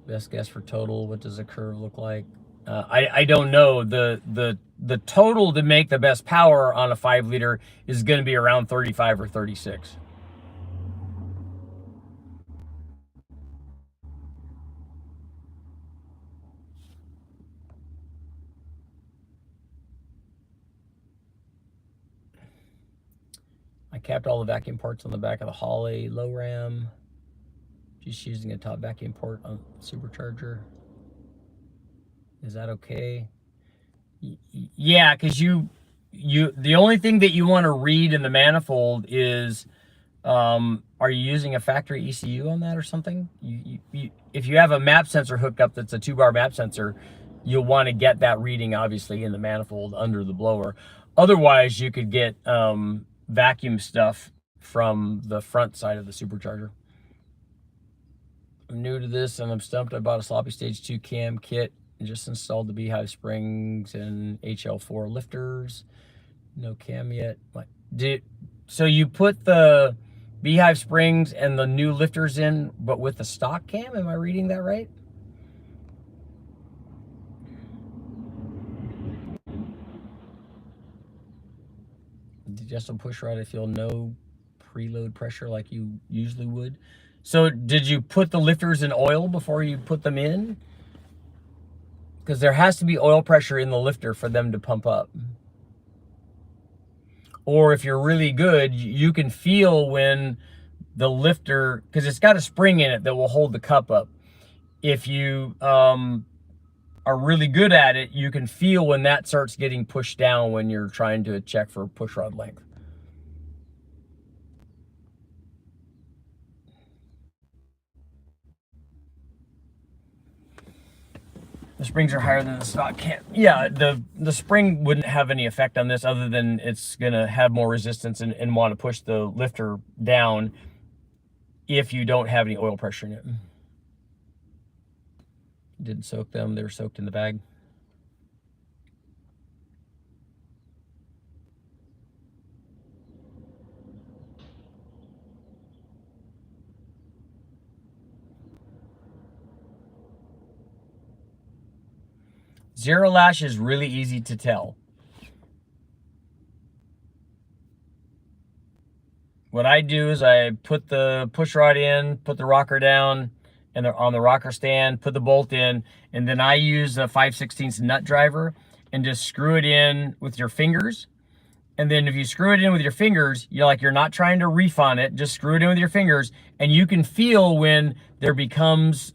A: Best guess for total. What does the curve look like? I don't know. The total to make the best power on a 5-liter is going to be around 35 or 36. I capped all the vacuum ports on the back of the Holley low ram. Just using a top vacuum port on supercharger. Is that okay? Yeah, because the only thing that you want to read in the manifold is, are you using a factory ECU on that or something? If you have a map sensor hooked up that's a 2-bar map sensor, you'll want to get that reading obviously in the manifold under the blower. Otherwise, you could get vacuum stuff from the front side of the supercharger. I'm new to this and I'm stumped. I bought a sloppy stage 2 cam kit and just installed the Beehive springs and HL4 lifters. No cam yet. So you put the Beehive springs and the new lifters in, but with the stock cam? Am I reading that right? Just a push rod, I feel no preload pressure like you usually would. So did you put the lifters in oil before you put them in? Because there has to be oil pressure in the lifter for them to pump up. Or if you're really good, you can feel when the lifter, because it's got a spring in it that will hold the cup up. If you are really good at it, you can feel when that starts getting pushed down when you're trying to check for push rod length. The springs are higher than the stock cam. Yeah, the spring wouldn't have any effect on this other than it's gonna have more resistance and want to push the lifter down if you don't have any oil pressure in it. Didn't soak them, they were soaked in the bag. Zero lash is really easy to tell. What I do is I put the push rod in, put the rocker down, and on the rocker stand, put the bolt in, and then I use a 5/16 nut driver and just screw it in with your fingers. And then if you screw it in with your fingers, you're not trying to reef on it, just screw it in with your fingers, and you can feel when there becomes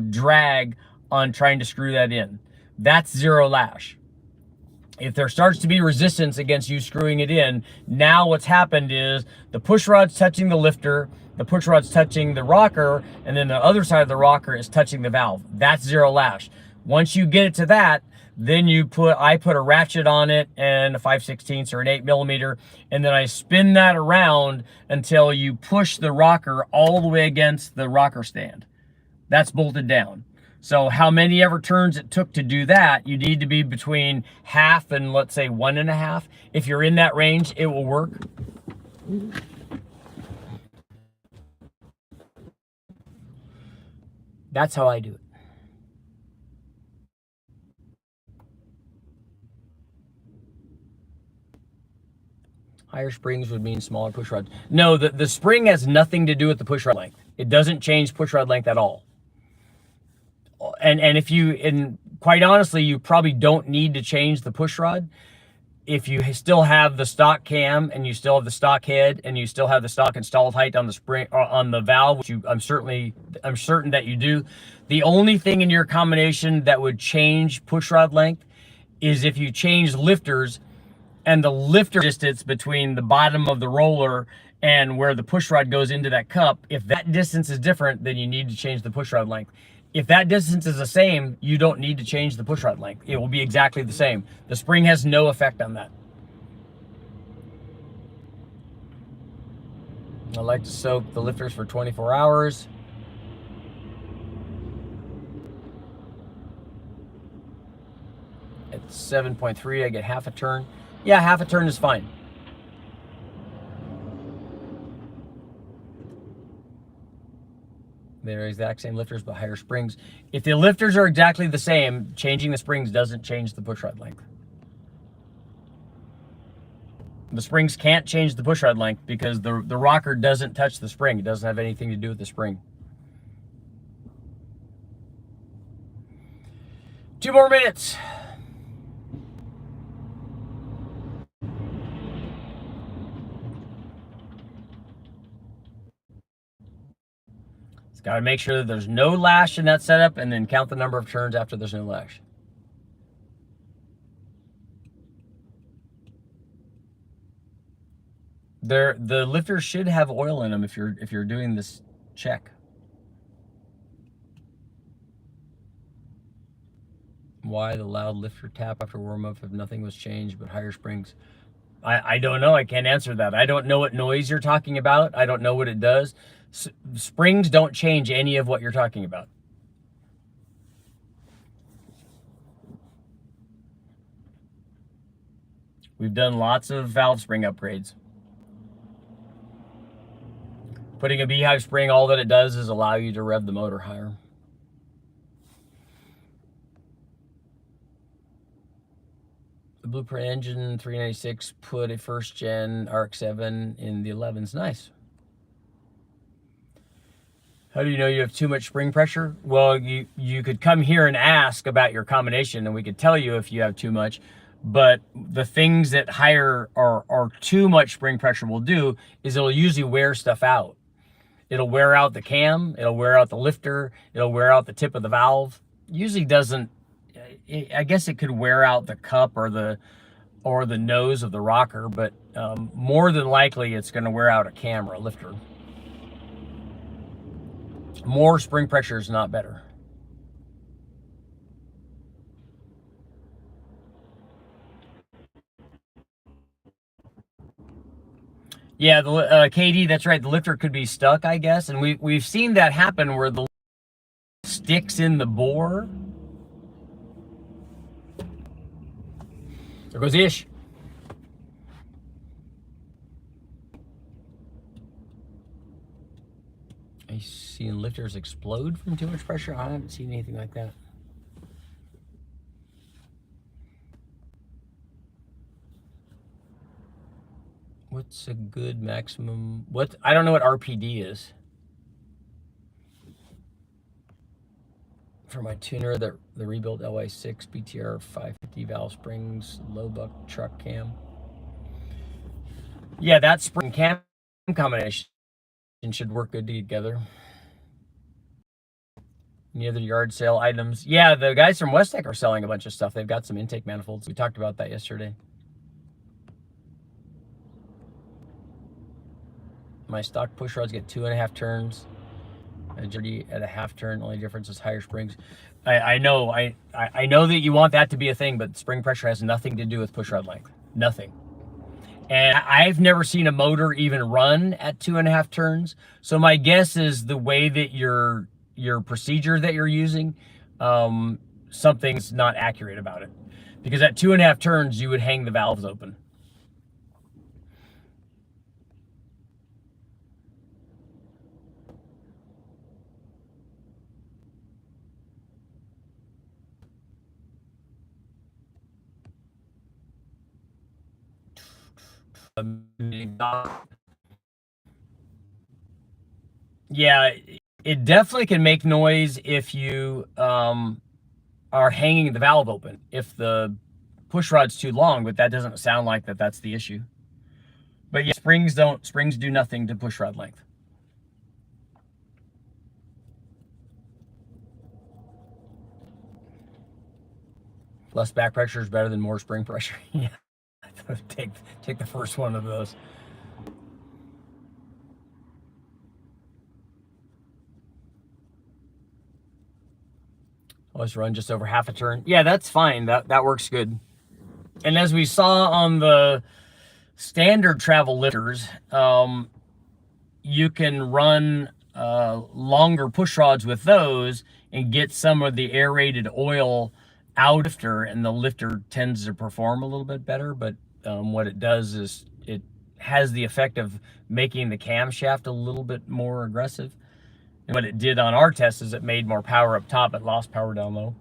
A: drag on trying to screw that in. That's zero lash. If there starts to be resistance against you screwing it in, now what's happened is the push rod's touching the lifter, the push rod's touching the rocker, and then the other side of the rocker is touching the valve. That's zero lash. Once you get it to that, then I put a ratchet on it and a 5/16 or an 8mm, and then I spin that around until you push the rocker all the way against the rocker stand. That's bolted down. So how many ever turns it took to do that, you need to be between half and let's say 1.5. If you're in that range, it will work. That's how I do it. Higher springs would mean smaller push rods. No, the spring has nothing to do with the push rod length. It doesn't change push rod length at all. And quite honestly, you probably don't need to change the push rod if you still have the stock cam and you still have the stock head and you still have the stock installed height on the spring or on the valve, which I'm certain that you do. The only thing in your combination that would change push rod length is if you change lifters and the lifter distance between the bottom of the roller and where the push rod goes into that cup. If that distance is different, then you need to change the push rod length. If that distance is the same, you don't need to change the push rod length. It will be exactly the same. The spring has no effect on that. I like to soak the lifters for 24 hours. At 7.3, I get half a turn. Yeah, half a turn is fine. They're exact same lifters, but higher springs. If the lifters are exactly the same, changing the springs doesn't change the push rod length. The springs can't change the push rod length because the rocker doesn't touch the spring. It doesn't have anything to do with the spring. 2 more minutes. Got to make sure that there's no lash in that setup and then count the number of turns after there's no lash. The lifters should have oil in them if you're doing this check. Why the loud lifter tap after warm up if nothing was changed but higher springs? I don't know. I can't answer that. I don't know what noise you're talking about. I don't know what it does. Springs don't change any of what you're talking about. We've done lots of valve spring upgrades. Putting a beehive spring, all that it does is allow you to rev the motor higher. The Blueprint Engine 396 put a first gen RX-7 in the 11s. Nice. How do you know you have too much spring pressure? Well, you could come here and ask about your combination and we could tell you if you have too much. But the things that higher or too much spring pressure will do is it'll usually wear stuff out. It'll wear out the cam, it'll wear out the lifter, it'll wear out the tip of the valve. Usually doesn't, I guess it could wear out the cup or the nose of the rocker, but more than likely it's gonna wear out a cam or a lifter. More spring pressure is not better. Yeah, KD, that's right. The lifter could be stuck, I guess, and we've seen that happen where the sticks in the bore. There goes Ish. I've seen lifters explode from too much pressure. I haven't seen anything like that. What's a good maximum? I don't know what RPD is. For my tuner, the rebuilt LY6 BTR 550 valve springs, low buck truck cam. Yeah, that spring cam combination should work good together. Any other yard sale items? Yeah, the guys from Westech are selling a bunch of stuff. They've got some intake manifolds. We talked about that yesterday. My stock push rods get 2.5 turns. Agility at a half turn. Only difference is higher springs. I know that you want that to be a thing, but spring pressure has nothing to do with push rod length. Nothing. And I've never seen a motor even run at 2.5 turns. So my guess is the way that your procedure that you're using, something's not accurate about it. Because at 2.5 turns, you would hang the valves open. Yeah, it definitely can make noise if you are hanging the valve open. If the push rod's too long, but that doesn't sound like that's the issue. But yeah, springs do nothing to push rod length. Less back pressure is better than more spring pressure. Yeah, take the first one of those. Let's run just over half a turn. Yeah, that's fine. That works good. And as we saw on the standard travel lifters, you can run longer push rods with those and get some of the aerated oil out after, and the lifter tends to perform a little bit better. But what it does is it has the effect of making the camshaft a little bit more aggressive. And what it did on our test is it made more power up top, but lost power down low.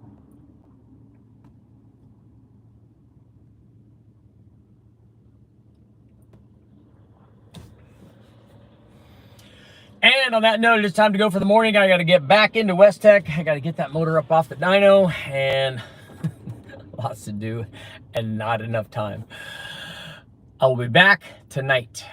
A: And on that note, it's time to go for the morning. I got to get back into Westech. I got to get that motor up off the dyno, and lots to do and not enough time. I will be back tonight.